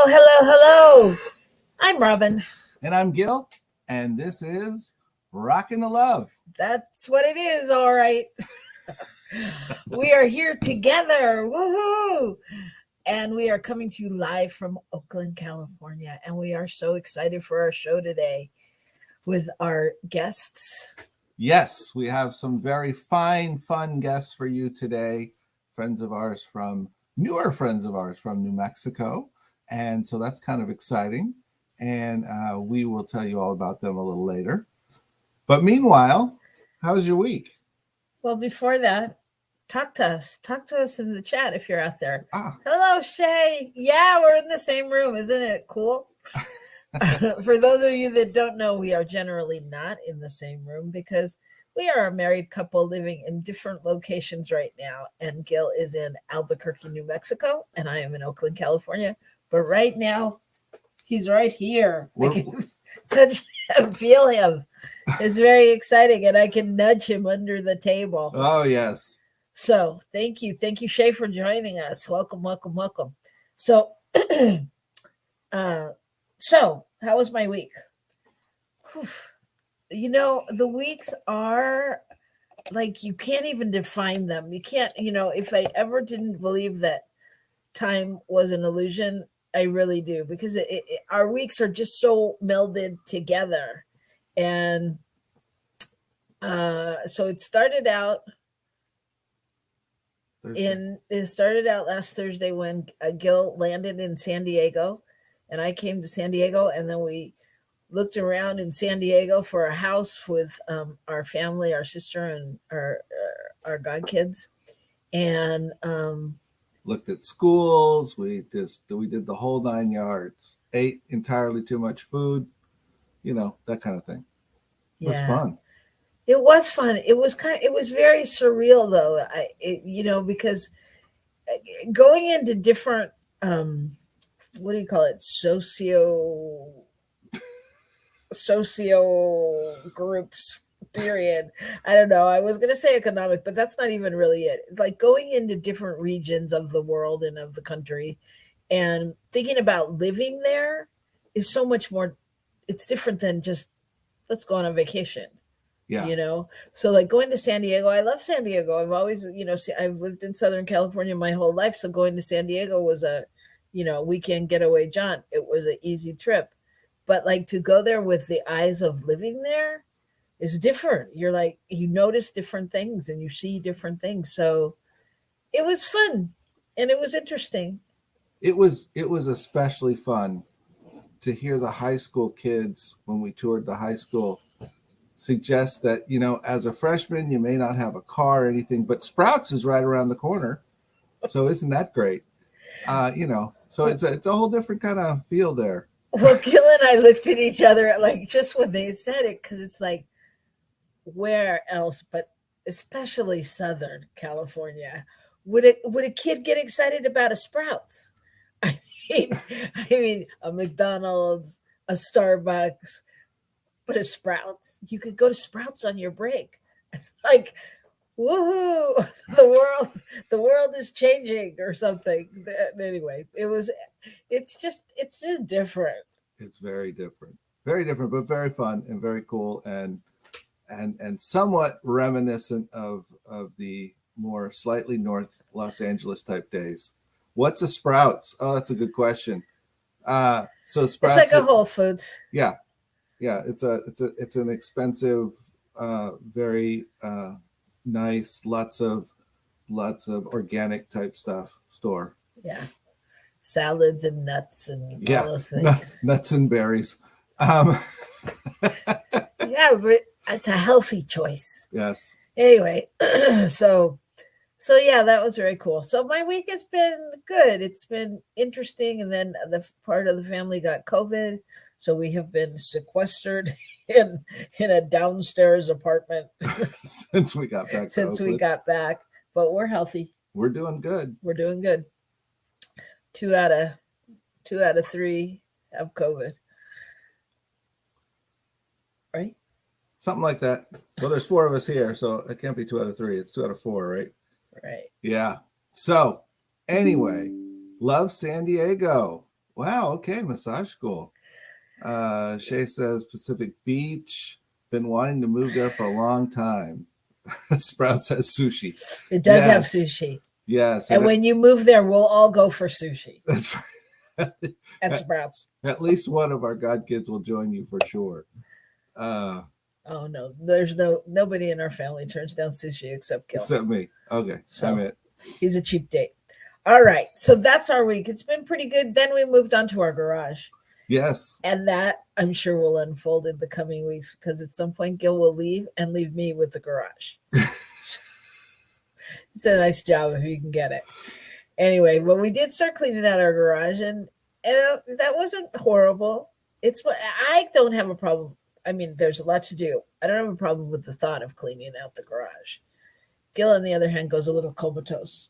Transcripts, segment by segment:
Hello. I'm Robyn. And I'm Gil, and this is Rockin the Love. That's what it is, all right. We are here together. Woohoo! And we are coming to you live from Oakland, California. And we are so excited for our show today with our guests. Yes, we have some very fun guests for you today. Newer friends of ours from New Mexico. And so that's kind of exciting. And we will tell you all about them a little later. But meanwhile, how's your week? Well, before that, talk to us. Talk to us in the chat if you're out there. Ah. Hello, Shay. Yeah, we're in the same room. Isn't it cool? For those of you that don't know, we are generally not in the same room because we are a married couple living in different locations right now. And Gil is in Albuquerque, New Mexico, and I am in Oakland, California. But right now, he's right here. I can touch and feel him. It's very exciting, and I can nudge him under the table. Oh, yes. So thank you. Thank you, Shay, for joining us. Welcome. So, how was my week? Whew. You know, the weeks are like, you can't even define them. You can't, if I ever didn't believe that time was an illusion, I really do, because our weeks are just so melded together. And so it started out last Thursday when Gil landed in San Diego, and I came to San Diego, and then we looked around in San Diego for a house with our family, our sister, and our godkids, and looked at schools. We did the whole 9 yards. Ate entirely too much food, that kind of thing. It was fun. It was fun. It was very surreal though. Because going into different what do you call it? Socio groups, period. I don't know. I was going to say economic, but that's not even really it. Like going into different regions of the world and of the country and thinking about living there is so much more. It's different than just let's go on a vacation. Yeah. So like going to San Diego, I love San Diego. I've always, I've lived in Southern California my whole life. So going to San Diego was a, weekend getaway jaunt. It was an easy trip. But like to go there with the eyes of living there is different. You're like, you notice different things and you see different things. So it was fun and it was interesting. It was especially fun to hear the high school kids when we toured the high school suggest that, as a freshman, you may not have a car or anything, but Sprouts is right around the corner. So isn't that great? So it's a whole different kind of feel there. Well, Gil and I looked at each other like just when they said it, because it's like, where else, but especially Southern California, would a kid get excited about a Sprouts? I mean, a McDonald's, a Starbucks, but a Sprouts. You could go to Sprouts on your break. It's like, woohoo! The world is changing or something. Anyway, it's just different. It's very different, but very fun and very cool and somewhat reminiscent of the more slightly north Los Angeles type days. What's a Sprouts? Oh, that's a good question. So Sprouts, it's like a Whole Foods. Yeah. It's an expensive, very nice, lots of organic type stuff store. Yeah, salads and nuts and all those things. Nuts and berries. Yeah, but it's a healthy choice. Yes. Anyway, so yeah, that was very cool. So my week has been good. It's been interesting, and then the part of the family got COVID, so we have been sequestered in a downstairs apartment since we got back. But we're healthy. We're doing good. 2 out of 3 have COVID. Right? Something like that. Well, there's 4 of us here, so it can't be 2 out of 3. It's 2 out of 4, right? Right. Yeah. So anyway, love San Diego. Wow. Okay. Massage school. Shay says Pacific Beach. Been wanting to move there for a long time. Sprout says sushi. It does have Yes. sushi. Yes. And when you move there, we'll all go for sushi That's right. at Sprouts. At least one of our God kids will join you for sure. Oh no, there's nobody in our family turns down sushi except Gil. Except me. Okay. So I'm it. he's a cheap date. All right. So that's our week. It's been pretty good. Then we moved on to our garage. Yes. And that I'm sure will unfold in the coming weeks because at some point Gil will leave and leave me with the garage. It's a nice job if you can get it. Anyway, but we did start cleaning out our garage and that wasn't horrible. It's what I don't have a problem. I mean, there's a lot to do. I don't have a problem with the thought of cleaning out the garage. Gil, on the other hand, goes a little comatose.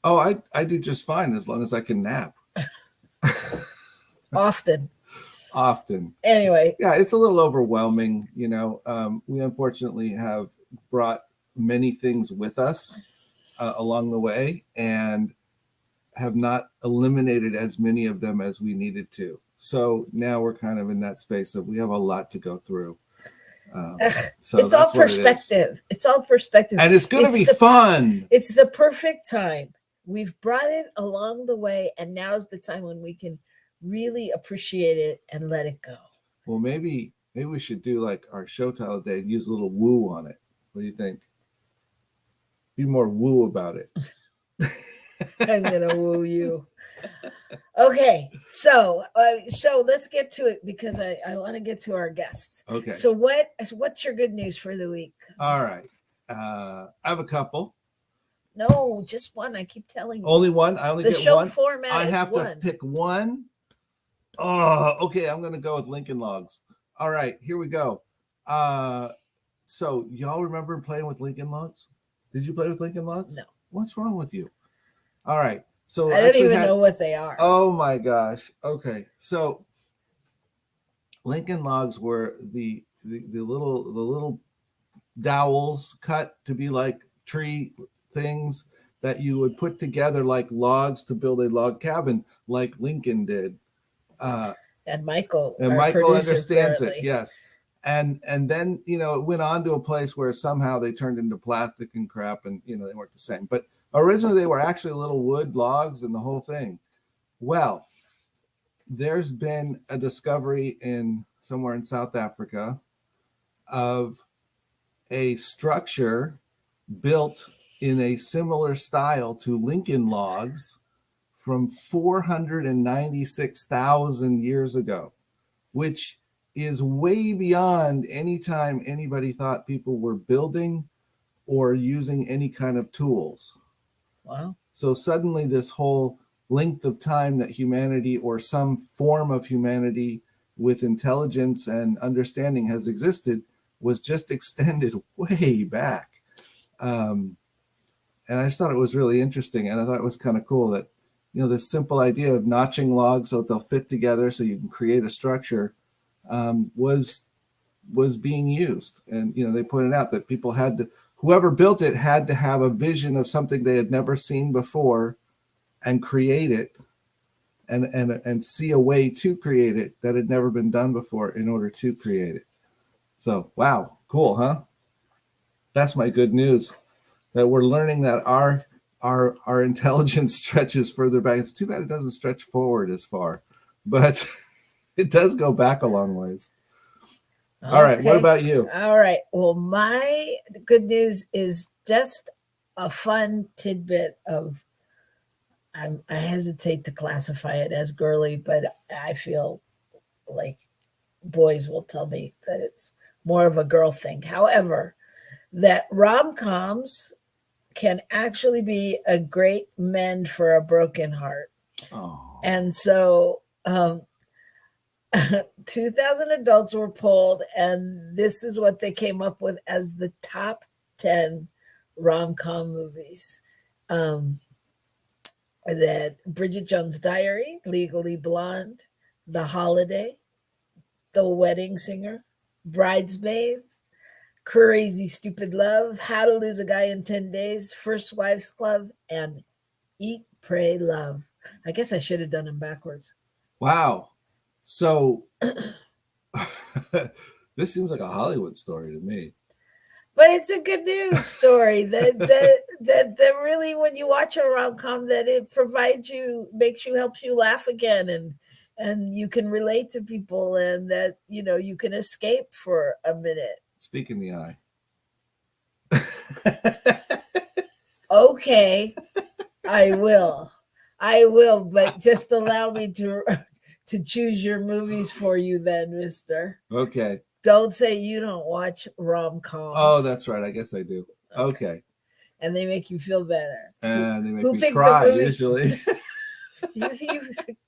Oh, I do just fine as long as I can nap. Often. Anyway. Yeah, it's a little overwhelming. You know, we unfortunately have brought many things with us along the way and have not eliminated as many of them as we needed to. So now we're kind of in that space of we have a lot to go through. So it's all perspective. It's all perspective. And it's going to be fun. It's the perfect time. We've brought it along the way, and now's the time when we can really appreciate it and let it go. Well, maybe we should do like our show title today and use a little woo on it. What do you think? Be more woo about it. I'm gonna woo you. Okay, so let's get to it because I want to get to our guests. Okay. So what's your good news for the week? All right. I have a couple. No, just one. I keep telling you. Only one? I only the get show one? Format I have one. to pick one? Oh, okay. I'm going to go with Lincoln Logs. All right. Here we go. So y'all remember playing with Lincoln Logs? Did you play with Lincoln Logs? No. What's wrong with you? All right. So I don't even know what they are. Oh my gosh. Okay. So Lincoln Logs were the little dowels cut to be like tree things that you would put together like logs to build a log cabin like Lincoln did. And Michael understands it. Yes. And then, you know, it went on to a place where somehow they turned into plastic and crap and, you know, they weren't the same. But originally they were actually little wood logs and the whole thing. Well, there's been a discovery somewhere in South Africa of a structure built in a similar style to Lincoln Logs from 496,000 years ago, which is way beyond any time anybody thought people were building or using any kind of tools. Wow. So suddenly this whole length of time that humanity or some form of humanity with intelligence and understanding has existed was just extended way back. And I just thought it was really interesting. And I thought it was kind of cool that, you know, this simple idea of notching logs so that they'll fit together so you can create a structure was being used. And, you know, they pointed out that people had to, whoever built it had to have a vision of something they had never seen before and create it and see a way to create it that had never been done before in order to create it. So, wow, cool, huh? That's my good news, that we're learning that our intelligence stretches further back. It's too bad it doesn't stretch forward as far, but it does go back a long ways. All right. What about you? All right. Well, my good news is just a fun tidbit of, I hesitate to classify it as girly, but I feel like boys will tell me that it's more of a girl thing. However, that rom-coms can actually be a great mend for a broken heart. Oh. And so 2,000 adults were polled, and this is what they came up with as the top 10 rom-com movies. That Bridget Jones' Diary, Legally Blonde, The Holiday, The Wedding Singer, Bridesmaids, Crazy Stupid Love, How to Lose a Guy in 10 Days, First Wives Club, and Eat, Pray, Love. I guess I should have done them backwards. Wow. So this seems like a Hollywood story to me. But it's a good news story that really, when you watch a rom-com, that it provides you, helps you laugh again, and you can relate to people, and that you can escape for a minute. Speak in the eye. Okay, I will, but just allow me to choose your movies for you, then, Mister. Okay. Don't say you don't watch rom-coms. Oh, that's right. I guess I do. Okay. And they make you feel better. And they make me cry, usually. You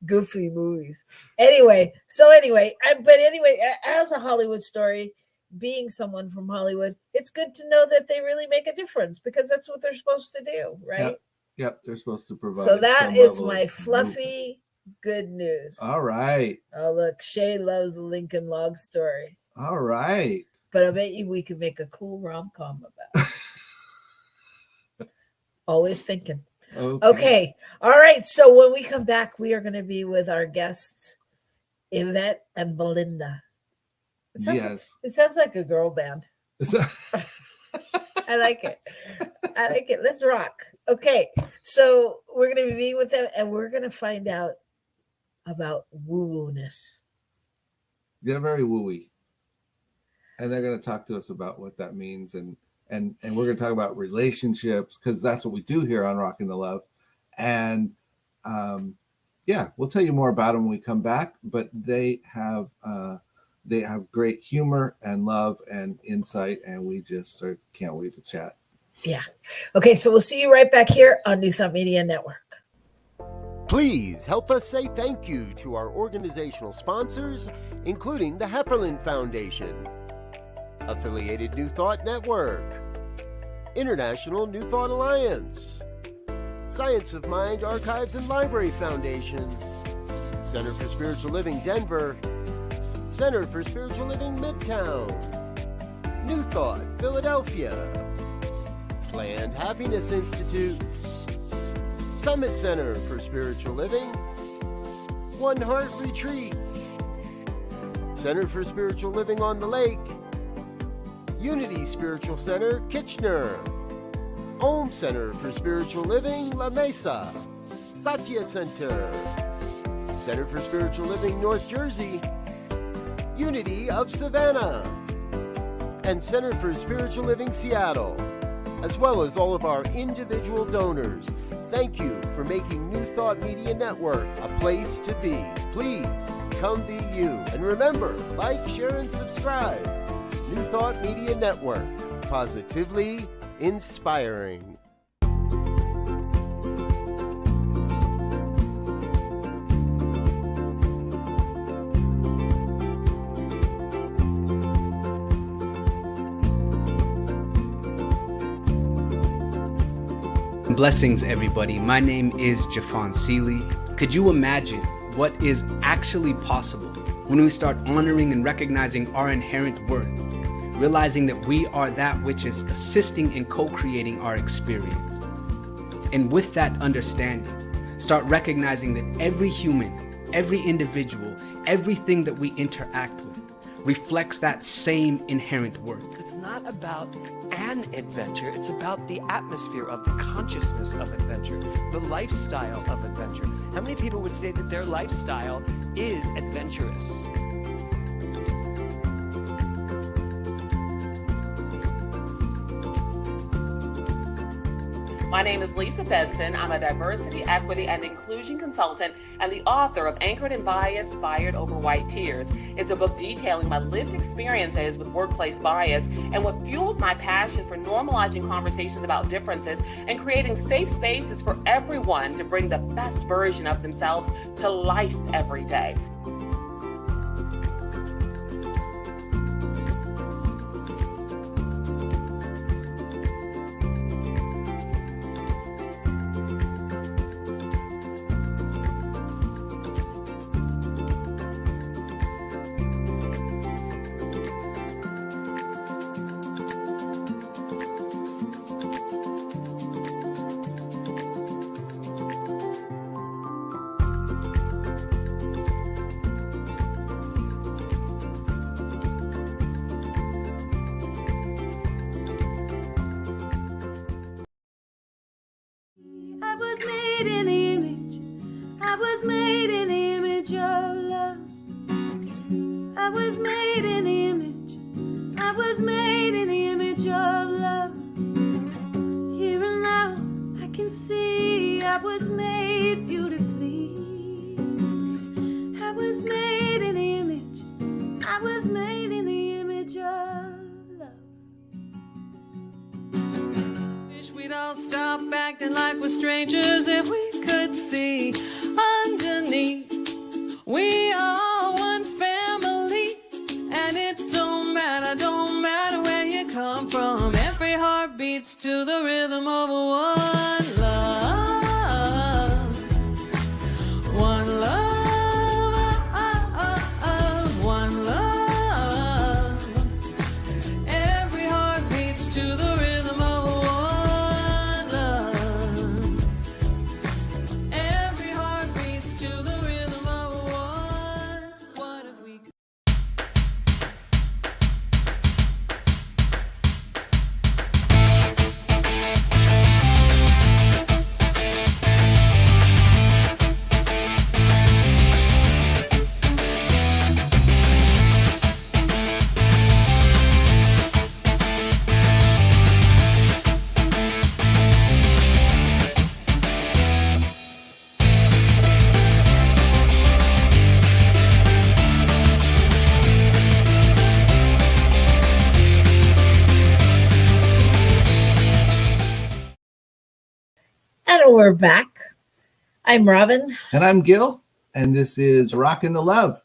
goofy movies. Anyway, as a Hollywood story, being someone from Hollywood, it's good to know that they really make a difference, because that's what they're supposed to do, right? Yep. They're supposed to provide. So that is my fluffy good news. All right. Oh, look, Shay loves the Lincoln Log story. All right. But I bet you we could make a cool rom-com about it. Always thinking. Okay. All right. So when we come back, we are going to be with our guests, Yvette and Belinda. It sounds like a girl band. I like it. Let's rock. Okay. So we're going to be with them, and we're going to find out about woo-woo-ness. They're very wooey. And they're going to talk to us about what that means. And we're going to talk about relationships, because that's what we do here on Rockin the Love. And we'll tell you more about them when we come back. But they have great humor and love and insight, and we just can't wait to chat. Yeah. Okay, so we'll see you right back here on New Thought Media Network. Please help us say thank you to our organizational sponsors, including the Hefferland Foundation, Affiliated New Thought Network, International New Thought Alliance, Science of Mind Archives and Library Foundation, Center for Spiritual Living Denver, Center for Spiritual Living Midtown, New Thought Philadelphia, Planned Happiness Institute, Summit Center for Spiritual Living, One Heart Retreats, Center for Spiritual Living on the Lake, Unity Spiritual Center, Kitchener, Om Center for Spiritual Living, La Mesa, Satya Center, Center for Spiritual Living, North Jersey, Unity of Savannah, and Center for Spiritual Living, Seattle, as well as all of our individual donors. Thank you for making New Thought Media Network a place to be. Please come be you. And remember, like, share, and subscribe. New Thought Media Network, positively inspiring. Blessings, everybody. My name is Jafon Seeley. Could you imagine what is actually possible when we start honoring and recognizing our inherent worth, realizing that we are that which is assisting and co-creating our experience? And with that understanding, start recognizing that every human, every individual, everything that we interact with reflects that same inherent worth. It's not about an adventure, it's about the atmosphere of the consciousness of adventure, the lifestyle of adventure. How many people would say that their lifestyle is adventurous? My name is Lisa Benson. I'm a diversity, equity, and inclusion consultant and the author of Anchored in Bias, Fired Over White Tears. It's a book detailing my lived experiences with workplace bias and what fueled my passion for normalizing conversations about differences and creating safe spaces for everyone to bring the best version of themselves to life every day. made in the image. I was made in the image of love. I was made in the image. I was made in the image of love. Here and now I can see I was made beautifully. I was made in the image. I was made in the image of love. Wish we'd all stop acting like we're strangers if we could see underneath. We are one family, and it don't matter where you come from. Every heart beats to the rhythm of one love. One love, one love. Every heart beats to the rhythm of one love. Every heart beats to the rhythm of one. What if we could? And we're back. I'm Robyn. And I'm Gil, and this is Rockin the Love.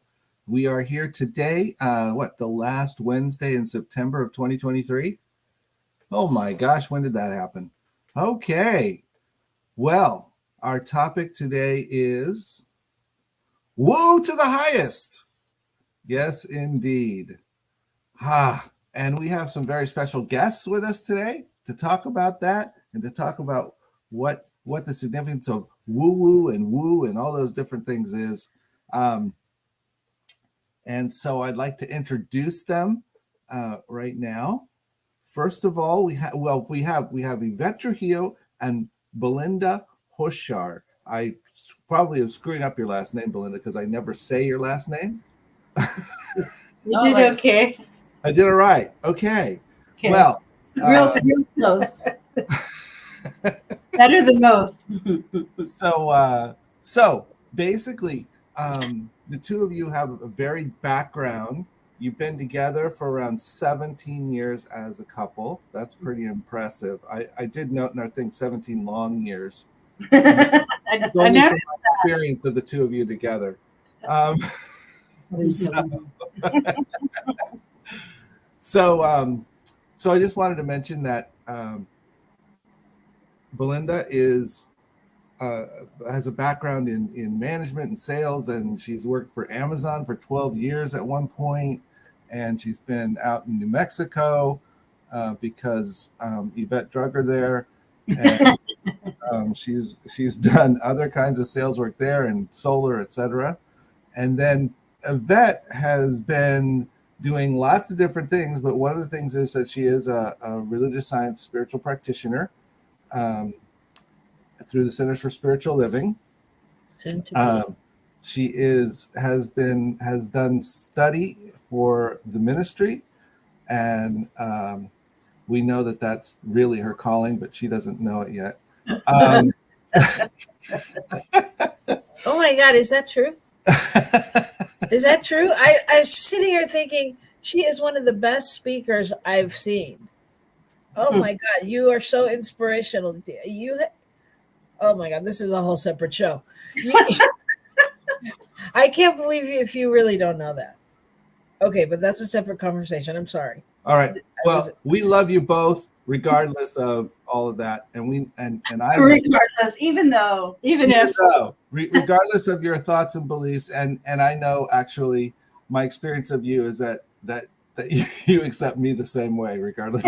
We are here today, the last Wednesday in September of 2023? Oh my gosh, when did that happen? Okay. Well, our topic today is woo to the highest. Yes, indeed. And we have some very special guests with us today to talk about that and to talk about what the significance of woo and all those different things is. And so I'd like to introduce them right now. First of all, we have Yvette Trujillo and Belinda Hoschar. I probably am screwing up your last name, Belinda, because I never say your last name. You did okay. I did it right. Okay. Well, real close. Better than most. So basically, the two of you have a varied background. You've been together for around 17 years as a couple. That's pretty impressive. I did note in our thing 17 long years. It's only from my experience of the two of you together. So I just wanted to mention that Belinda has a background in management and sales, and she's worked for Amazon for 12 years at one point, and she's been out in New Mexico because Yvette drug her there, and she's done other kinds of sales work there and solar, etc. And then Yvette has been doing lots of different things, but one of the things is that she is a religious science spiritual practitioner through the Centers for Spiritual Living. She has done study for the ministry, and we know that that's really her calling, but she doesn't know it yet. Oh my God, is that true? Is that true? I was sitting here thinking she is one of the best speakers I've seen. Oh my God, you are so inspirational. Oh my God, this is a whole separate show. I can't believe you if you really don't know that. Okay, but that's a separate conversation. I'm sorry. All right. Well, we love you both, regardless of all of that, and I regardless, regardless of your thoughts and beliefs, and I know actually my experience of you is that you accept me the same way, regardless.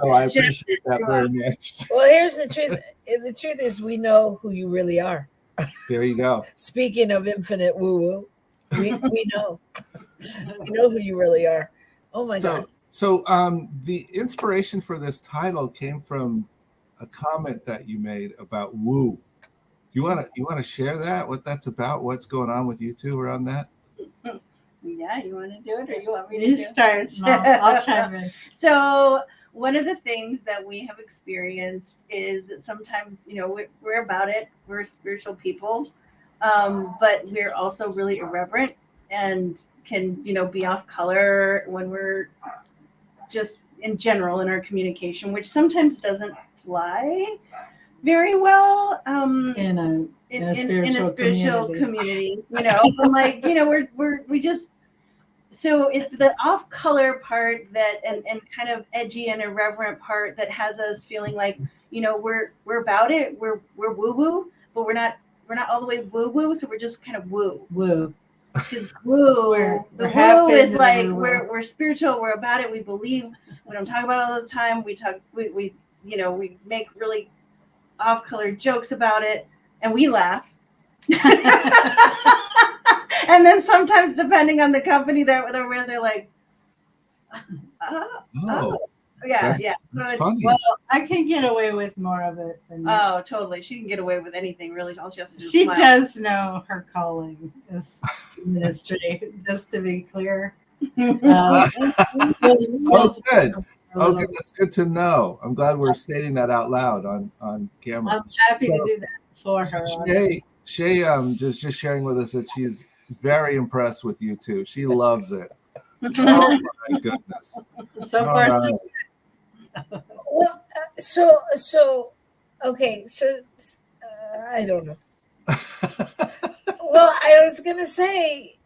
So I appreciate that very much. Well, here's the truth. The truth is, we know who you really are. There you go. Speaking of infinite woo-woo, we know. We know who you really are. Oh my God. So the inspiration for this title came from a comment that you made about woo. You want to share that? What that's about? What's going on with you two around that? Yeah, you want to do it, or you want me to You do it? start, and I'll chime in. So one of the things that we have experienced is that sometimes, we're about it. We're spiritual people, but we're also really irreverent and can, be off color when we're just in general in our communication, which sometimes doesn't fly very well In a spiritual community. But like, we just, so it's the off color part that and kind of edgy and irreverent part that has us feeling like, we're about it. We're woo woo, but we're not all the way woo woo. So we're just kind of woo. Because woo, the woo is like we're spiritual. We're about it. We believe. We don't talk about it all the time. We talk. We make really off color jokes about it, and we laugh. And then sometimes, depending on the company that they're with, they're like, yeah. That's funny. Well, I can get away with more of it than Oh, totally. She can get away with anything, really. All she has to do is she smile. does know her calling is ministry, just to be clear. Oh, good. Okay, that's good to know. I'm glad we're stating that out loud on camera. I'm happy to do that for her. Shay, just sharing with us that she's very impressed with you two. She loves it. Oh my goodness. So All far, right. Well, okay, so I don't know. Well, I was gonna say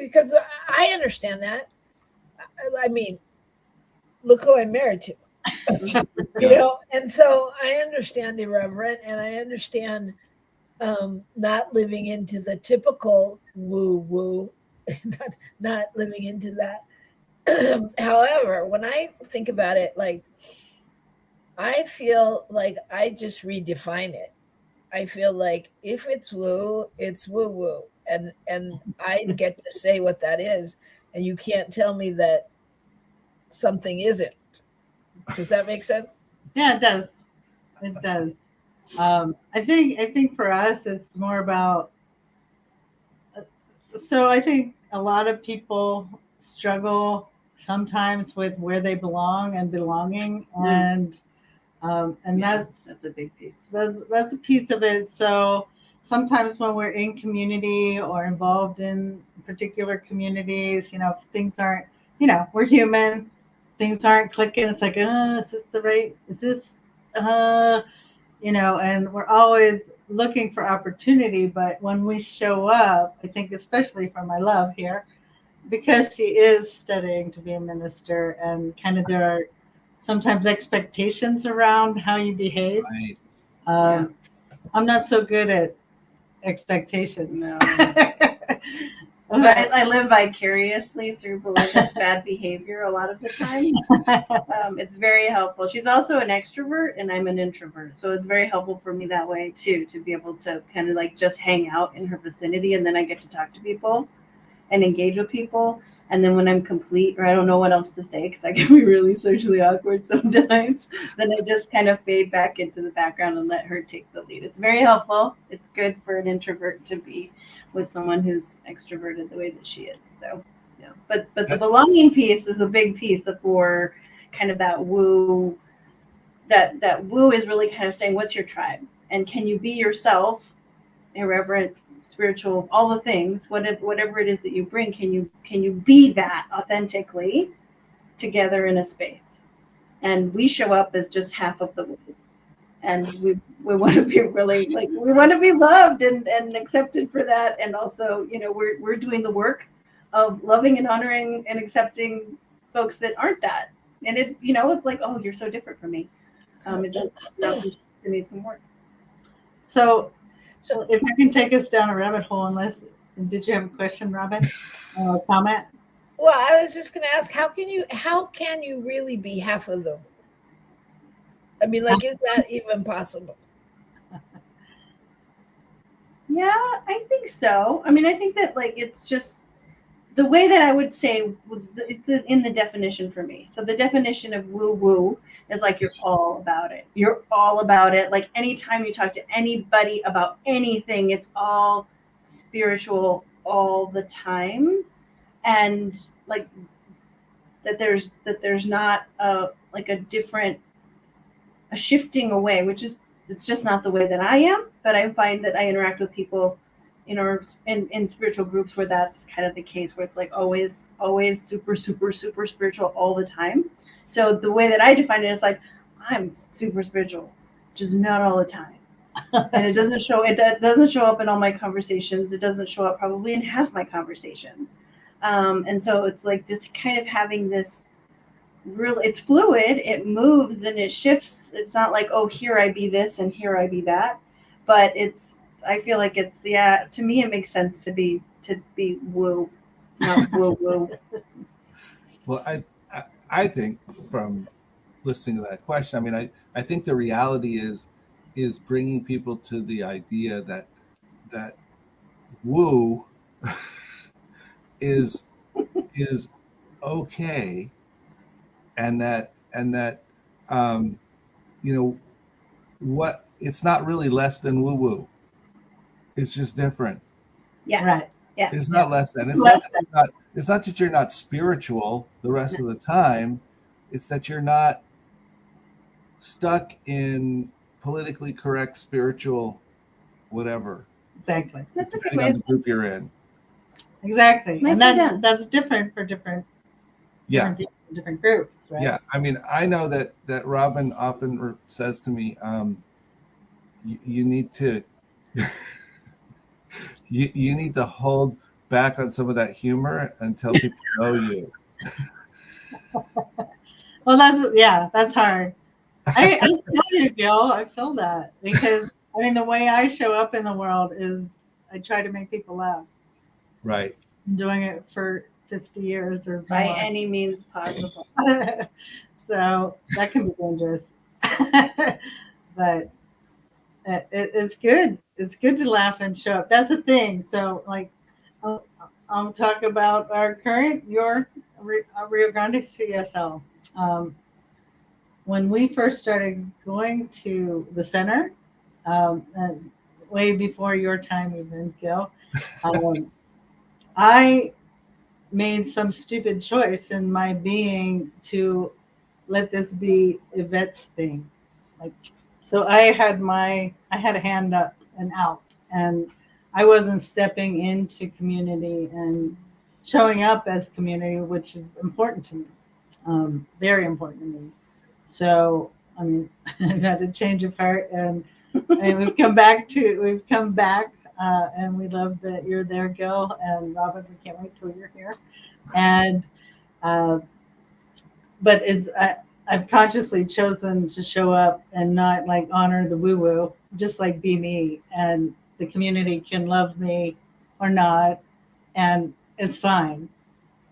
because I understand that. I mean, look who I'm married to, and so I understand irreverent, and I understand not living into the typical woo woo, not living into that. However, when I think about it, like I feel like I just redefine it. I feel like if it's woo, it's woo woo, and I get to say what that is, and you can't tell me that something isn't. Does that make sense? yeah, it does. It does. I think for us, it's more about. So I think a lot of people struggle sometimes with where they belong and belonging, and that's a big piece. That's a piece of it. So sometimes when we're in community or involved in particular communities, things aren't, we're human. Things aren't clicking. It's like, is this the right? Is this, and we're always looking for opportunity. But when we show up, I think especially for my love here, because she is studying to be a minister, and kind of there are sometimes expectations around how you behave. Right. I'm not so good at expectations. No. But I live vicariously through Belinda's bad behavior a lot of the time. It's very helpful. She's also an extrovert and I'm an introvert. So it's very helpful for me that way too, to be able to kind of like just hang out in her vicinity, and then I get to talk to people and engage with people. And then when I'm complete or I don't know what else to say because I can be really socially awkward sometimes, then I just kind of fade back into the background and let her take the lead. It's very helpful. It's good for an introvert to be with someone who's extroverted the way that she is. So, yeah. But the belonging piece is a big piece for kind of that woo. That woo is really kind of saying, what's your tribe? And can you be yourself, irreverent, spiritual, all the things, whatever it is that you bring, can you be that authentically together in a space? And we show up as just half of the woo. And we want to be really we want to be loved and accepted for that. And also, we're doing the work of loving and honoring and accepting folks that aren't that. And it's like, oh, you're so different from me. It does need some work. So if I can take us down a rabbit hole, did you have a question, Robyn? Or a comment? Well, I was just going to ask, how can you really be half of them? I mean, is that even possible? Yeah, I think so. I mean, I think that it's just the way that I would say is in the definition for me. So the definition of woo woo is like you're all about it. You're all about it. Like anytime you talk to anybody about anything, it's all spiritual all the time, and like that there's not a like a different a shifting away, which is it's just not the way that I am. But I find that I interact with people in spiritual groups where that's kind of the case, where it's like always super spiritual all the time. So the way that I define it is like I'm super spiritual, just not all the time. And it doesn't show up in all my conversations. It doesn't show up probably in half my conversations. And so it's like just kind of having this real, it's fluid, it moves and it shifts. It's not like, oh, here I be this and here I be that, but I feel like it's, yeah, to me, it makes sense to be woo, not woo woo. Well, I think from listening to that question, I mean, I think the reality is bringing people to the idea that woo is okay, and that you know what, it's not really less than woo woo. It's just different. Yeah. Right. Yeah. It's not less than. It's not that you're not spiritual the rest of the time. It's that you're not stuck in politically correct spiritual whatever. Exactly. That's a good Depending way on of the group you're in. Exactly. Nicely And done. that's different for different Yeah. different groups, right? Yeah. I mean, I know that Robyn often says to me, you need to you need to hold back on some of that humor until people know you. Well, that's hard. I feel you, Gil. I feel that because I mean the way I show up in the world is I try to make people laugh. Right. I'm doing it for 50 years or by more. any means possible. So that can be dangerous. But it's good. It's good to laugh and show up. That's the thing. So like, I'll talk about your Rio Grande CSL. When we first started going to the center, and way before your time even, Gil, I made some stupid choice in my being to let this be Yvette's thing. Like, so I had a hand up and out, and I wasn't stepping into community and showing up as community, which is important to me, very important to me. So, I mean, I've had a change of heart, and we've come back, and we love that you're there, Gil, and Robyn. We can't wait till you're here. And but I've consciously chosen to show up and not like honor the woo woo, just like be me, and the community can love me or not, and it's fine.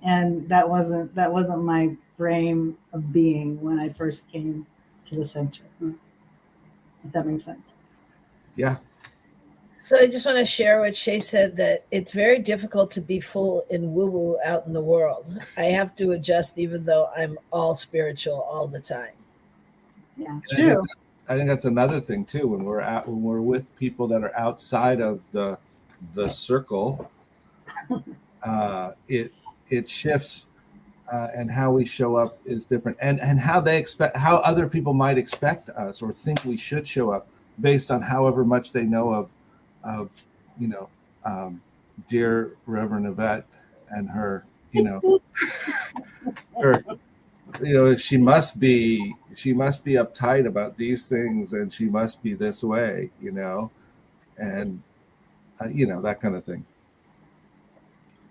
And that wasn't my frame of being when I first came to the center. If that makes sense. Yeah. So I just want to share what Shay said, that it's very difficult to be full in woo-woo out in the world. I have to adjust even though I'm all spiritual all the time. Yeah, true. I think that's another thing too. When we're with people that are outside of the circle, it shifts, and how we show up is different, and how other people might expect us or think we should show up based on however much they know of dear Reverend Yvette and her, she must be uptight about these things, and she must be this way, and that kind of thing.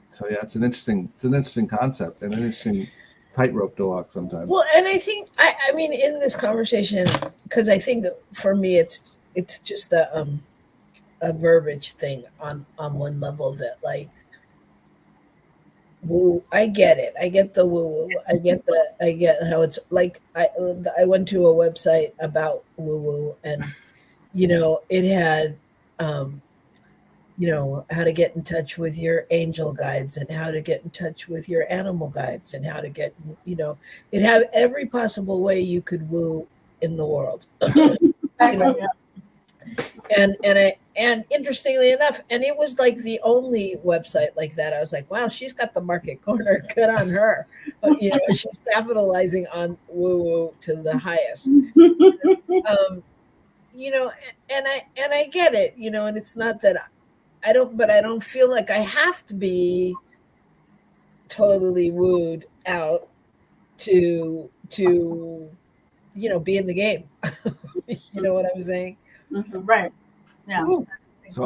So yeah, it's an interesting concept and an interesting tightrope to walk sometimes. Well, and I think I mean in this conversation, because I think that for me it's just a verbiage thing on one level, that like woo, I get it. I get the woo woo. I get how it's like I went to a website about woo woo, and it had how to get in touch with your angel guides and how to get in touch with your animal guides and how to get, it have every possible way you could woo in the world. Exactly. And interestingly enough, and it was like the only website like that. I was like, wow, she's got the market corner. Good on her. But, she's capitalizing on woo woo to the highest. And I get it, and it's not that but I don't feel like I have to be totally wooed out to be in the game. You know what I'm saying? Right. Yeah. So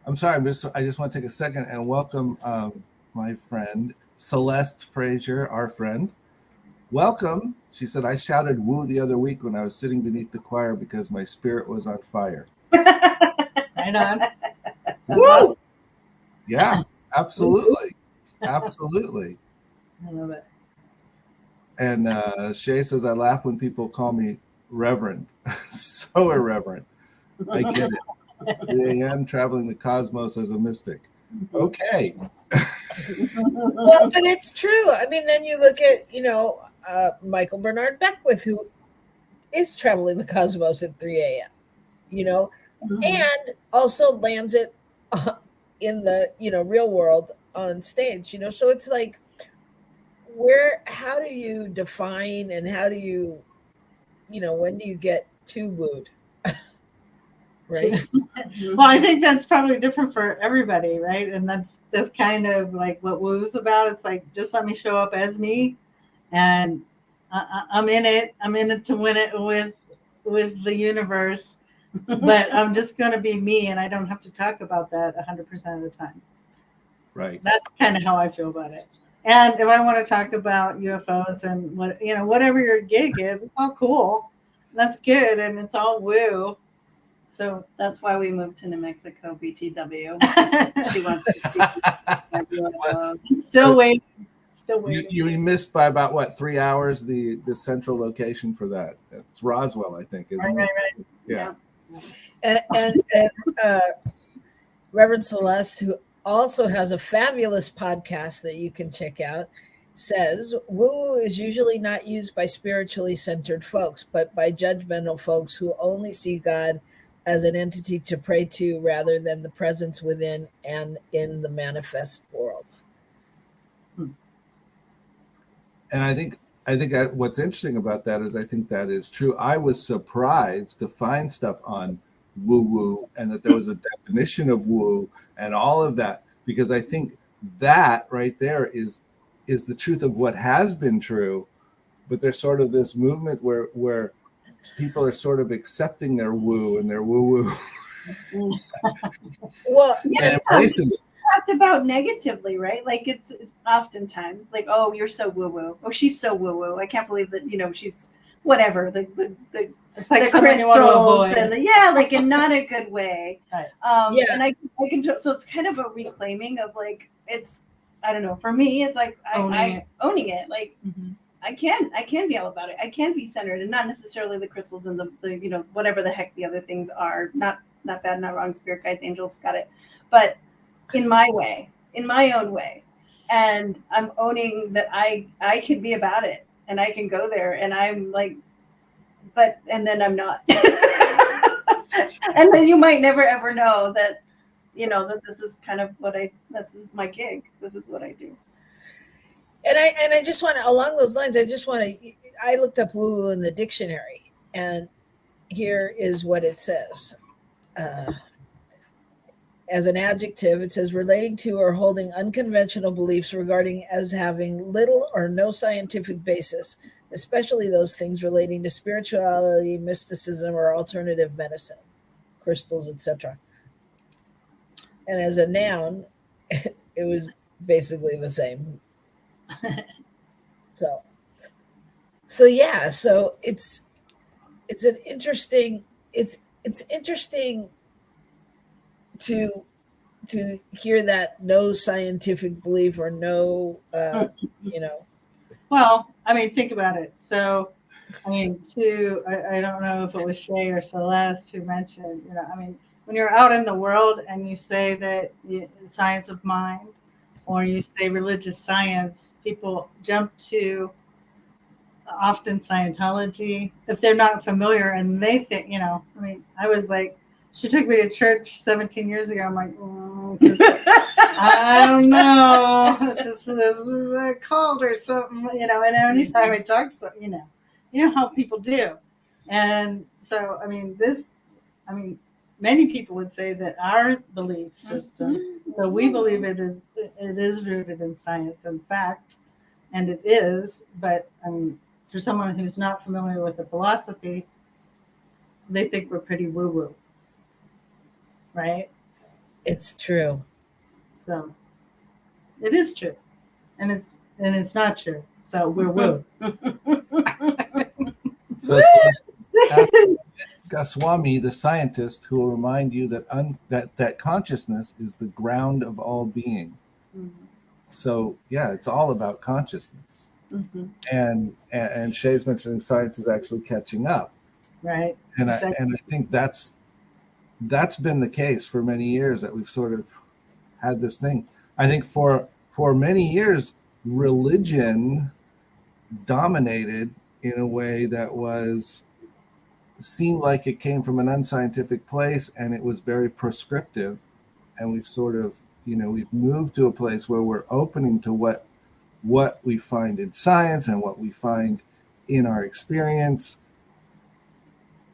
I'm sorry, I just want to take a second and welcome my friend Celeste Frazier, our friend. Welcome. She said, I shouted woo the other week when I was sitting beneath the choir because my spirit was on fire. Right on. Woo! Yeah, absolutely. Absolutely. I love it. And Shay says, I laugh when people call me Reverend. So irreverent. I get it. 3 a.m. traveling the cosmos as a mystic. Okay. Well, but it's true. I mean, then you look at, Michael Bernard Beckwith, who is traveling the cosmos at 3 a.m., and also lands it in the, real world on stage, So it's like, how do you define and how do you, when do you get too wooed? Right. Well, I think that's probably different for everybody, right? And that's kind of like what woo's about. It's like, just let me show up as me, and I'm in it. I'm in it to win it with the universe. But I'm just going to be me, and I don't have to talk about that 100% of the time. Right. That's kind of how I feel about it. And if I want to talk about UFOs and whatever your gig is, it's all cool. That's good, and it's all woo. So that's why we moved to New Mexico, BTW. She wants to still waiting. You missed by about what 3 hours the central location for that. It's Roswell, I think, isn't it? Right. Yeah. And Reverend Celeste, who also has a fabulous podcast that you can check out, says woo is usually not used by spiritually centered folks, but by judgmental folks who only see God as an entity to pray to rather than the presence within and in the manifest world. And I think what's interesting about that is I think that is true. I was surprised to find stuff on woo-woo and that there was a definition of woo and all of that, because I think that right there is the truth of what has been true, but there's sort of this movement where people are sort of accepting their woo and their woo-woo. Well, and embracing it. Talked about negatively, right? Like it's oftentimes like, oh, you're so woo-woo. Oh, she's so woo-woo. I can't believe that, she's whatever. It's like the crystals and like in not a good way. Right. And I can so it's kind of a reclaiming of like, it's, I don't know, for me it's like owning it. Like I can be all about it. I can be centered and not necessarily the crystals and the whatever the heck the other things are. Not bad, not wrong, spirit guides, angels, got it. But in my way, in my own way. And I'm owning that I can be about it and I can go there and I'm like, and then I'm not. And then you might never ever know that, that this is kind of this is my gig. This is what I do. And I just want to, along those lines, I looked up woo in the dictionary, and here is what it says. As an adjective, it says relating to or holding unconventional beliefs regarding as having little or no scientific basis, especially those things relating to spirituality, mysticism, or alternative medicine, crystals, etc. And as a noun, it was basically the same. So yeah, so it's an interesting, it's interesting to hear that no scientific belief or no Well, I mean, think about it. So I mean, I don't know if it was Shay or Celeste who mentioned, I mean, when you're out in the world and you say that science of mind or you say religious science, people jump to often Scientology if they're not familiar, and they think, I mean, I was like, she took me to church 17 years ago. I'm like, I don't know, this is a cult or something, and anytime I talk to someone, you know how people do. And so, many people would say that our belief system, so we believe it is rooted in science and fact, and it is, but for someone who's not familiar with the philosophy, they think we're pretty woo-woo, right? It's true. So it is true, and it's not true. So we're woo. So ask Goswami, the scientist, who will remind you that consciousness is the ground of all being. Mm-hmm. So yeah, it's all about consciousness. Mm-hmm. And Shay's mentioning science is actually catching up, right? And I think that's been the case for many years, that we've sort of had this thing. I think for many years, religion dominated in a way that seemed like it came from an unscientific place, and it was very prescriptive. And we've sort of, we've moved to a place where we're opening to what we find in science and what we find in our experience,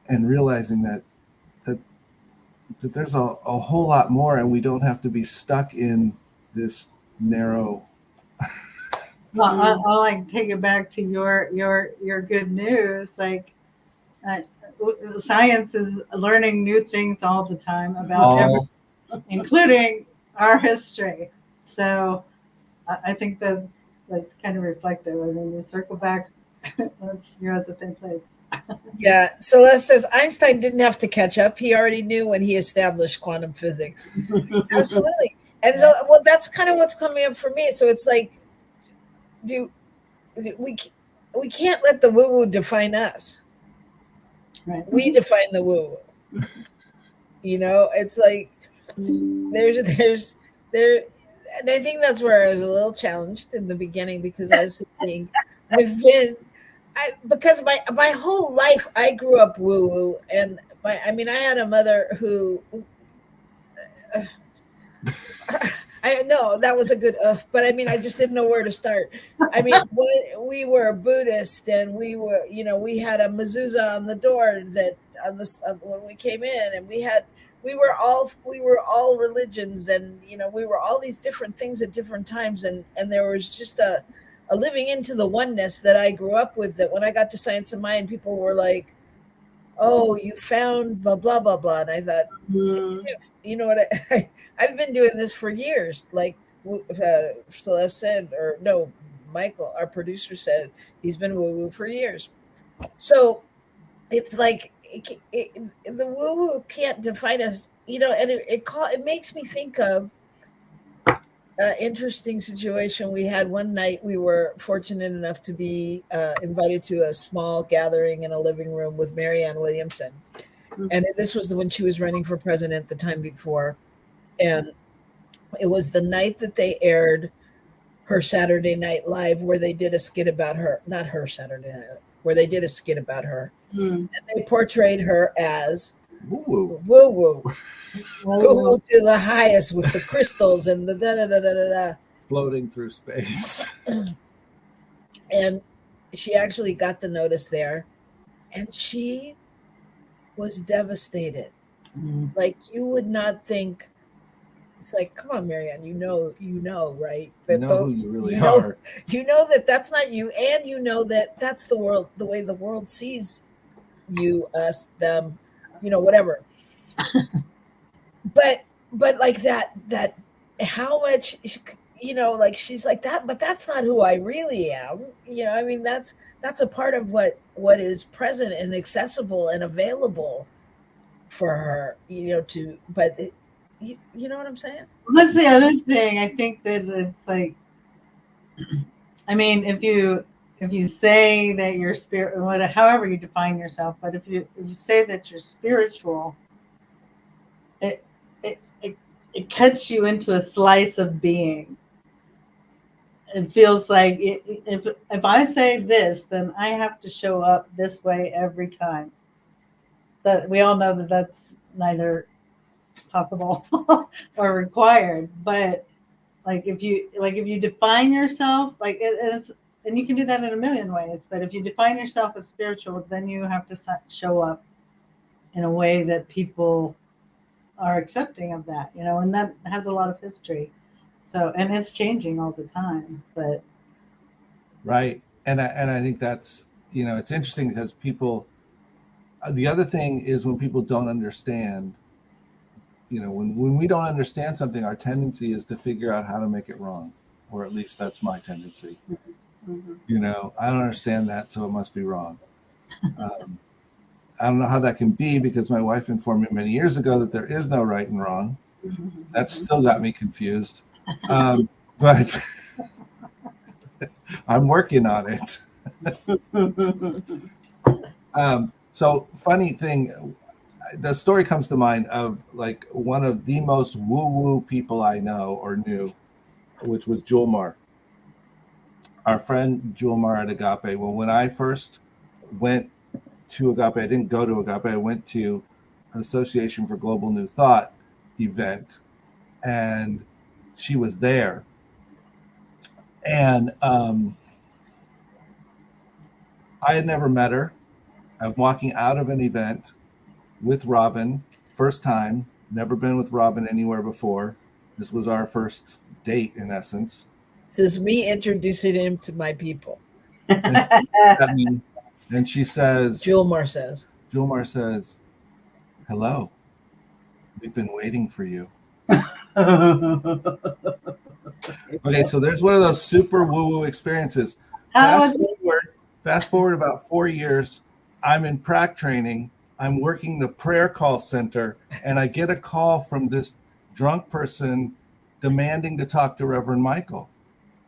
and realizing that there's a whole lot more, and we don't have to be stuck in this narrow. Well, I'll like take it back to your good news. Like, science is learning new things all the time about everything, including our history. So I think that's kind of reflective. I mean, you circle back, you're at the same place. Yeah. Celeste says Einstein didn't have to catch up. He already knew when he established quantum physics. Absolutely. And so, well, that's kind of what's coming up for me. So it's like, we can't let the woo-woo define us. Right. We define the woo-woo. It's like there's and I think that's where I was a little challenged in the beginning, because I was thinking because my whole life I grew up woo-woo, and I had a mother who I know that was a good but I just didn't know where to start. We were Buddhist, and we were, we had a mezuzah on the door that when we came in, and we were all religions, and we were all these different things at different times, and there was just a living into the oneness that I grew up with, that when I got to Science of Mind, people were like, oh, you found blah blah blah blah, and I thought, you know what, I've been doing this for years, like Celeste said, or no, Michael, our producer, said he's been woo-woo for years. So it's like the woo-woo can't define us, and it makes me think of an interesting situation we had one night. We were fortunate enough to be invited to a small gathering in a living room with Marianne Williamson. Mm-hmm. And this was when she was running for president the time before. And it was the night that they aired her Saturday Night Live, where they did a skit about her, not her Saturday Night, where they did a skit about her. Mm. And they portrayed her as woo-woo. Go to the highest with the crystals and the da-da-da-da-da. Floating through space. And she actually got the notice there, and she was devastated. Mm. Like, you would not think. It's like, come on, Marianne, you know, right? But who you really are. You know that that's not you, and you know that that's the world, the way the world sees you, us, them, whatever. but like that how much, like, she's like that, but that's not who I really am. That's a part of what is present and accessible and available for her, but you know what I'm saying? That's the other thing. I think that it's like, if you say that you're spirit, however you define yourself, but if you say that you're spiritual, it cuts you into a slice of being. It feels like if I say this, then I have to show up this way every time. That we all know that that's neither possible or required. But like if you define yourself, like it is, and you can do that in a million ways. But if you define yourself as spiritual, then you have to show up in a way that people are accepting of that, and that has a lot of history. So, and it's changing all the time, but Right. And I think that's, it's interesting because people, the other thing is when people don't understand, when we don't understand something, our tendency is to figure out how to make it wrong, or at least that's my tendency. I don't understand that, so it must be wrong. I don't know how that can be because my wife informed me many years ago that there is no right and wrong. That's still got me confused. But I'm working on it. So funny thing, the story comes to mind of like one of the most woo-woo people I know or knew, which was Julmar. Our friend Julmar at Agape. Well, when I first went to Agape, I didn't go to Agape. I went to Association for Global New Thought event, and she was there. And I had never met her. I'm walking out of an event with Robyn, first time, never been with Robyn anywhere before. This was our first date, in essence. This is me introducing him to my people. And she says, Julmar says, hello, we've been waiting for you. Okay, so there's one of those super woo-woo experiences. Fast forward about 4 years, I'm in prac training. I'm working the prayer call center, and I get a call from this drunk person demanding to talk to Reverend Michael.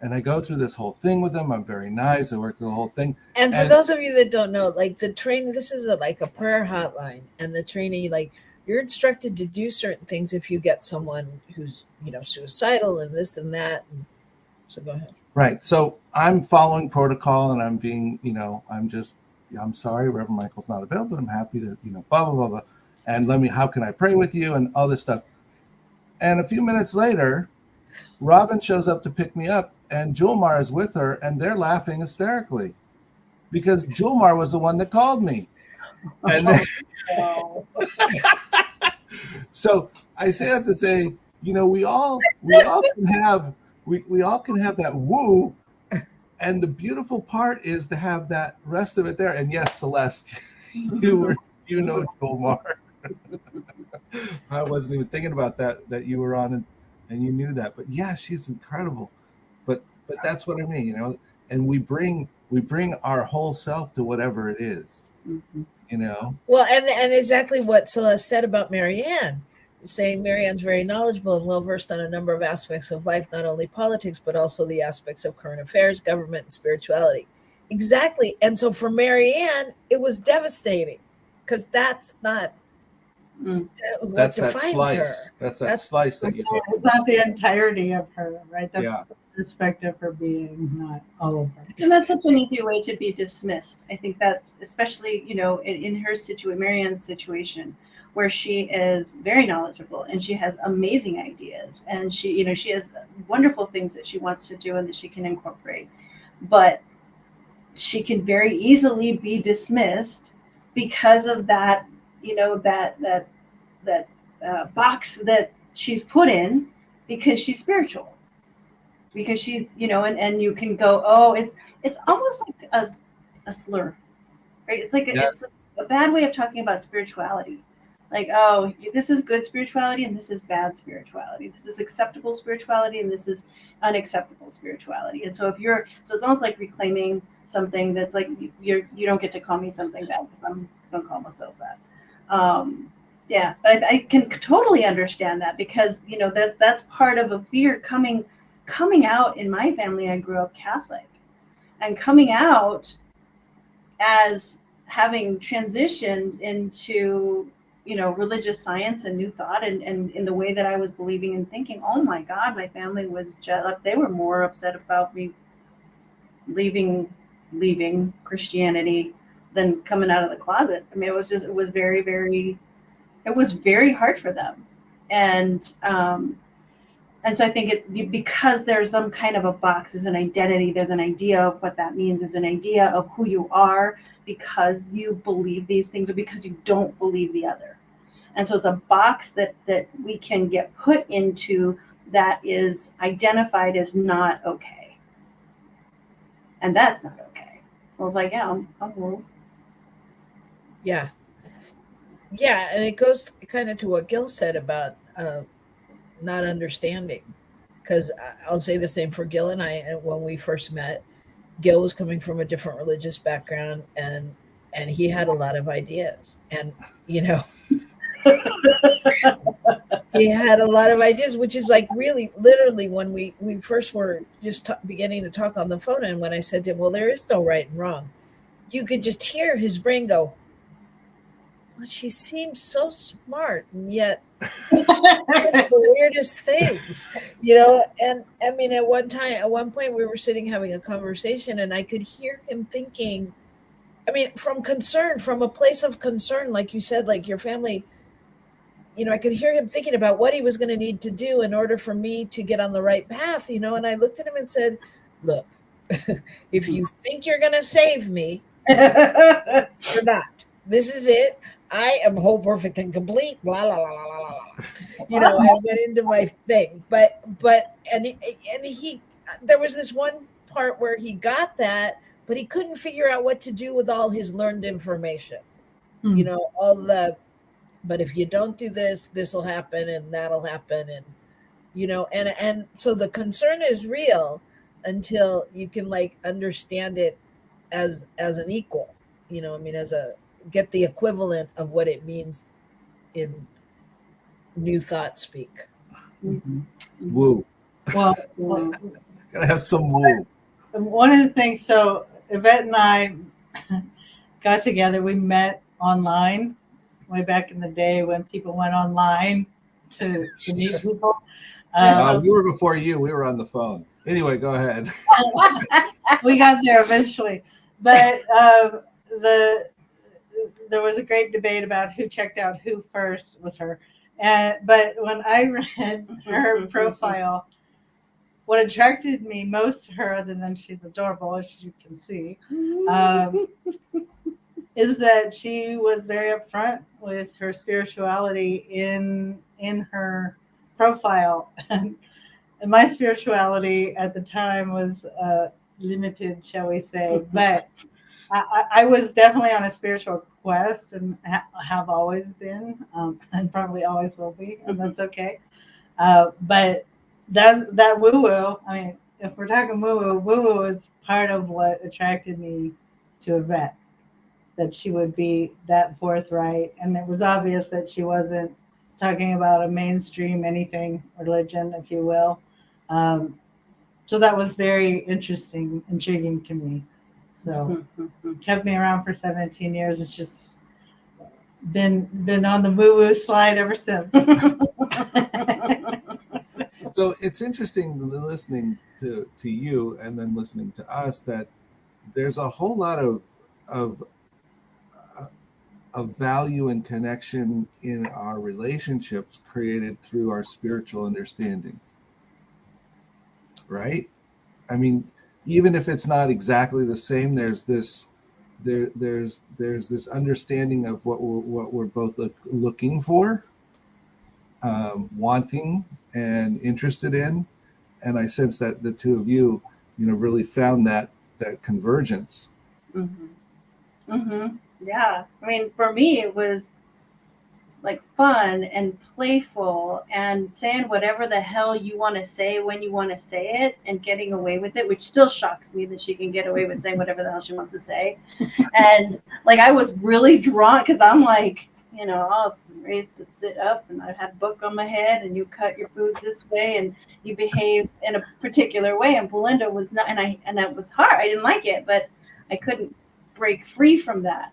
And I go through this whole thing with him. I'm very nice. I work through the whole thing. And for those of you that don't know, like the training, this is like a prayer hotline, and the training, like you're instructed to do certain things if you get someone who's, suicidal and this and that. And so go ahead. Right. So I'm following protocol, and I'm being, I'm sorry, Reverend Michael's not available. I'm happy to, blah, blah, blah, blah. And how can I pray with you and all this stuff. And a few minutes later, Robyn shows up to pick me up, and Julmar is with her, and they're laughing hysterically because Julmar was the one that called me. And so I say that to say, we all can have that woo, and the beautiful part is to have that rest of it there. And yes, Celeste, you know Julmar. I wasn't even thinking about that you were on and you knew that. But yeah, she's incredible. But that's what I mean, and we bring our whole self to whatever it is. Well, and exactly what Celeste said about Marianne, saying Marianne's very knowledgeable and well-versed on a number of aspects of life, not only politics, but also the aspects of current affairs, government, and spirituality. Exactly. And so for Marianne, it was devastating because that's not what defines her. That's that slice that you talk about. It's not the entirety of her, right? That's the perspective of her being, not all of her. And that's such an easy way to be dismissed. I think that's especially, in her situation, Marianne's situation, where she is very knowledgeable and she has amazing ideas, and she has wonderful things that she wants to do and that she can incorporate, but she can very easily be dismissed because of that, that box that she's put in because she's spiritual, because she's, and you can go, oh, it's almost like a slur, right? It's like it's a bad way of talking about spirituality. Like, oh, this is good spirituality and this is bad spirituality. This is acceptable spirituality and this is unacceptable spirituality. And so it's almost like reclaiming something that's like, you don't get to call me something bad because I'm going to call myself that. But I can totally understand that because, that's part of a fear coming out. In my family, I grew up Catholic, and coming out as having transitioned into religious science and new thought, and in the way that I was believing and thinking, oh my God, my family was just like, they were more upset about me leaving Christianity than coming out of the closet. I mean, it was very, very, it was very hard for them. And so I think because there's some kind of a box, there's an identity, there's an idea of what that means, there's an idea of who you are because you believe these things or because you don't believe the other. And so it's a box that we can get put into that is identified as not okay. And that's not okay. So I was like, yeah, I'm wrong. Yeah. Yeah. And it goes kind of to what Gil said about not understanding. Because I'll say the same for Gil and I. And when we first met, Gil was coming from a different religious background, and he had a lot of ideas. And, he had a lot of ideas, which is like really literally when we first were just beginning to talk on the phone. And when I said to him, well, there is no right and wrong, you could just hear his brain go, well, she seems so smart, and yet the weirdest things, and I mean, at one point we were sitting having a conversation, and I could hear him thinking, I mean, from a place of concern, like you said, like your family, I could hear him thinking about what he was going to need to do in order for me to get on the right path, and I looked at him and said, look, if you think you're going to save me, you're not. This is it. I am whole, perfect, and complete. Blah, blah, blah, blah, blah, blah. I went into my thing, but he there was this one part where he got that, but he couldn't figure out what to do with all his learned information. But if you don't do this, this will happen and that'll happen, and so the concern is real until you can like understand it as an equal. Get the equivalent of what it means in new thought speak. Mm-hmm. Woo. Well, gotta have some woo. One of the things, so Yvette and I got together. We met online way back in the day when people went online to meet people. We were before you. We were on the phone. Anyway, go ahead. We got there eventually, but there was a great debate about who checked out who first. Was her. But when I read her profile, what attracted me most to her, other than she's adorable, as you can see, is that she was very upfront with her spirituality in her profile. And my spirituality at the time was limited, shall we say, but I was definitely on a spiritual quest and have always been, and probably always will be, and that's okay. But that woo-woo, I mean, if we're talking woo-woo is part of what attracted me to Yvette, that she would be that forthright. And it was obvious that she wasn't talking about a mainstream anything, religion, if you will. So that was very intriguing to me. So kept me around for 17 years. It's just been on the woo-woo slide ever since. So it's interesting listening to you and then listening to us that there's a whole lot of value and connection in our relationships created through our spiritual understandings, right? I mean, even if it's not exactly the same, there's this understanding of what we're both looking for, wanting, and interested in, and I sense that the two of you, really found that convergence. Mm-hmm. Mm-hmm. Yeah, I mean, for me, it was like fun and playful and saying whatever the hell you want to say when you want to say it and getting away with it, which still shocks me that she can get away with saying whatever the hell she wants to say. And like, I was really drawn because I'm like, I was raised to sit up and I had a book on my head and you cut your food this way and you behave in a particular way. And Belinda was not, and it was hard. I didn't like it, but I couldn't break free from that.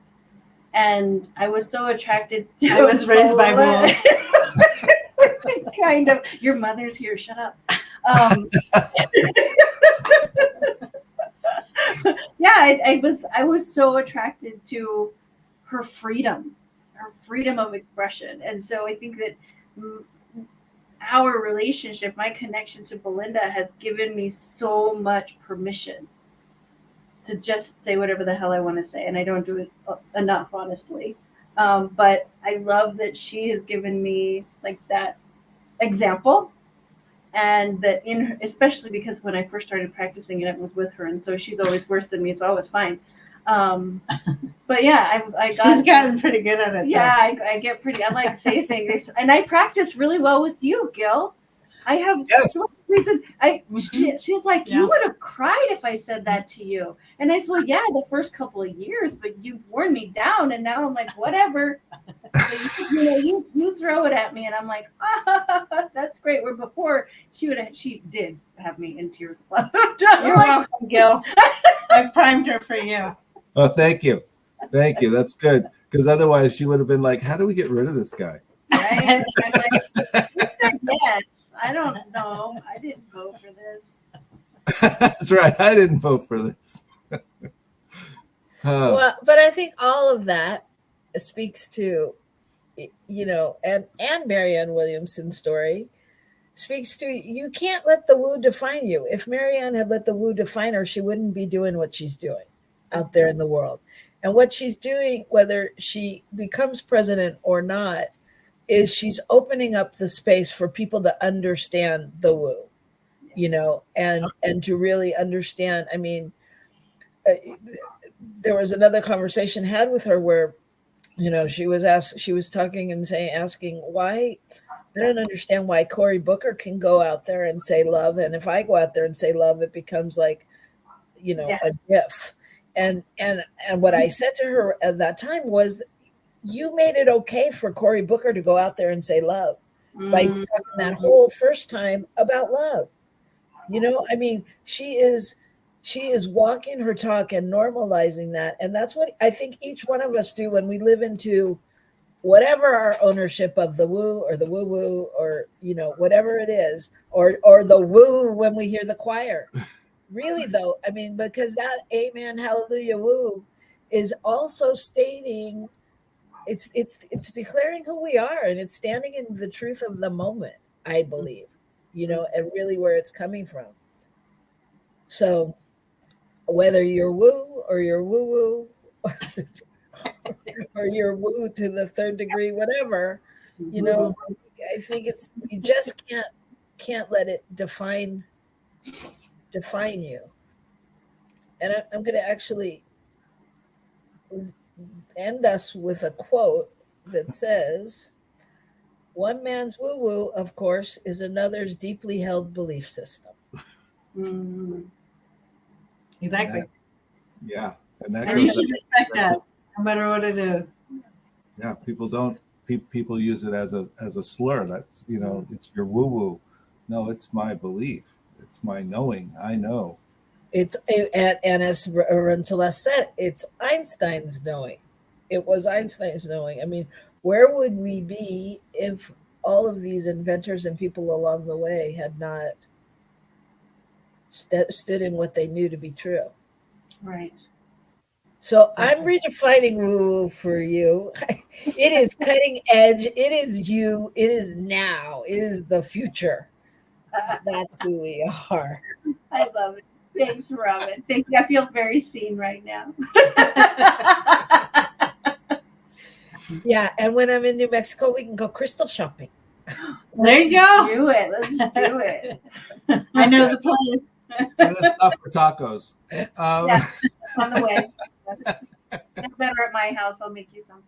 And I was so attracted to I was raised by Bola. Kind of. Your mother's here. Shut up. Yeah, I was so attracted to her freedom of expression. And so I think that our relationship, my connection to Belinda, has given me so much permission to just say whatever the hell I want to say. And I don't do it enough, honestly. But I love that she has given me like that example. And that especially because when I first started practicing it was with her. And so she's always worse than me. So I was fine. But yeah, she's gotten pretty good at it. Yeah, I get pretty. I like say things, and I practice really well with you, Gil. I have. Yes. She's like, you would have cried if I said that to you, and I said, well, yeah, the first couple of years, but you've worn me down, and now I'm like, whatever. You throw it at me, and I'm like, that's great. Where before she did have me in tears. You're welcome, Gil. I primed her for you. Oh, thank you. Thank you. That's good. Because otherwise she would have been like, how do we get rid of this guy? Right? I'm like, yes. I don't know. I didn't vote for this. That's right. I didn't vote for this. Well, but I think all of that speaks to, and Marianne Williamson's story speaks to, you can't let the woo define you. If Marianne had let the woo define her, she wouldn't be doing what she's doing out there in the world. And what she's doing, whether she becomes president or not, is she's opening up the space for people to understand the woo, and to really understand. I mean, there was another conversation had with her where, she was talking and asking why, I don't understand why Cory Booker can go out there and say love. And if I go out there and say love, it becomes like, a gif. And what I said to her at that time was, you made it okay for Cory Booker to go out there and say love by talking that whole first time about love. I mean, she is walking her talk and normalizing that. And that's what I think each one of us do when we live into whatever our ownership of the woo or the woo woo, or, whatever it is, or the woo when we hear the choir. Really, though, I mean, because that amen, hallelujah, woo is also stating, it's declaring who we are, and it's standing in the truth of the moment, I believe, and really where it's coming from. So whether you're woo or you're woo woo, or you're woo to the third degree, whatever, I think you just can't let it define you. And I'm going to actually end us with a quote that says, one man's woo-woo, of course, is another's deeply held belief system. Mm-hmm. Exactly. Yeah. And that you should respect that, no matter what it is. Yeah, people use it as a slur. That's, it's your woo-woo. No, it's my belief. It's my knowing. I know. And as Reverend Celeste said, it's Einstein's knowing. It was Einstein's knowing. I mean, where would we be if all of these inventors and people along the way had not stood in what they knew to be true? Right. So I'm redefining woo-woo for you. It is cutting edge. It is you. It is now. It is the future. That's who we are. I love it. Thanks, Robyn. Thank you. I feel very seen right now. Yeah, and when I'm in New Mexico, we can go crystal shopping. There you go. Do it. Let's do it. I know the place. And it's not for tacos. Yeah, on the way. It's better at my house. I'll make you some.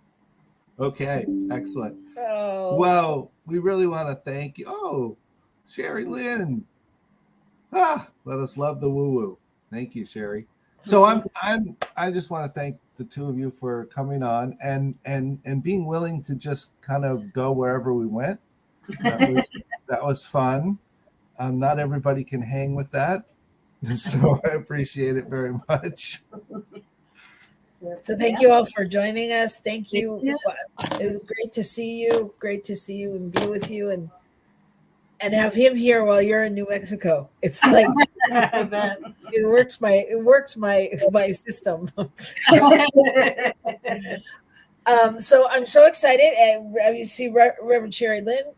Okay, excellent. Oh, Well, we really want to thank you. Oh, Sherry Lynn. Let us love the woo-woo. Thank you, Sherry. So I just want to thank the two of you for coming on and being willing to just kind of go wherever we went. That was fun. Not everybody can hang with that. So I appreciate it very much. So thank you all for joining us. Thank you. you. It's great to see you. Great to see you and be with you and have him here while you're in New Mexico. It's like I bet. it works my system. So I'm so excited, and you see Reverend Sherry Lynn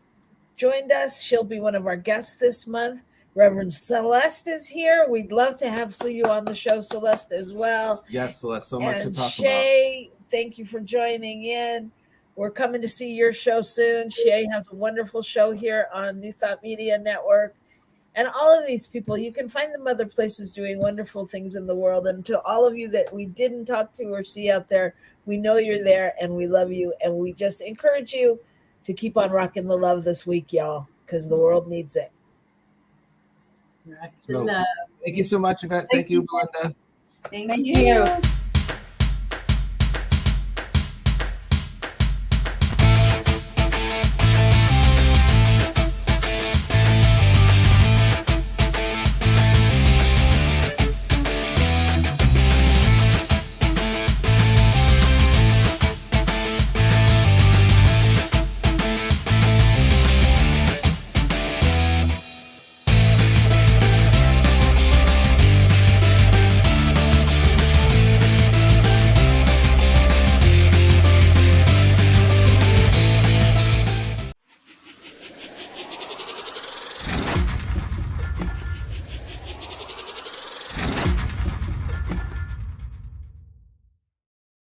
joined us. She'll be one of our guests this month. Reverend Celeste is here. We'd love to have you on the show, Celeste, as well. Yes, Celeste, so much to And talk Shay, thank you for joining in. We're coming to see your show soon. Shay has a wonderful show here on New Thought Media Network. And all of these people, you can find them other places doing wonderful things in the world. And to all of you that we didn't talk to or see out there, we know you're there and we love you. And we just encourage you to keep on rocking the love this week, y'all, because the world needs it. about. So, thank you so much, Yvette. Thank you, Belinda. Thank Thank you. you.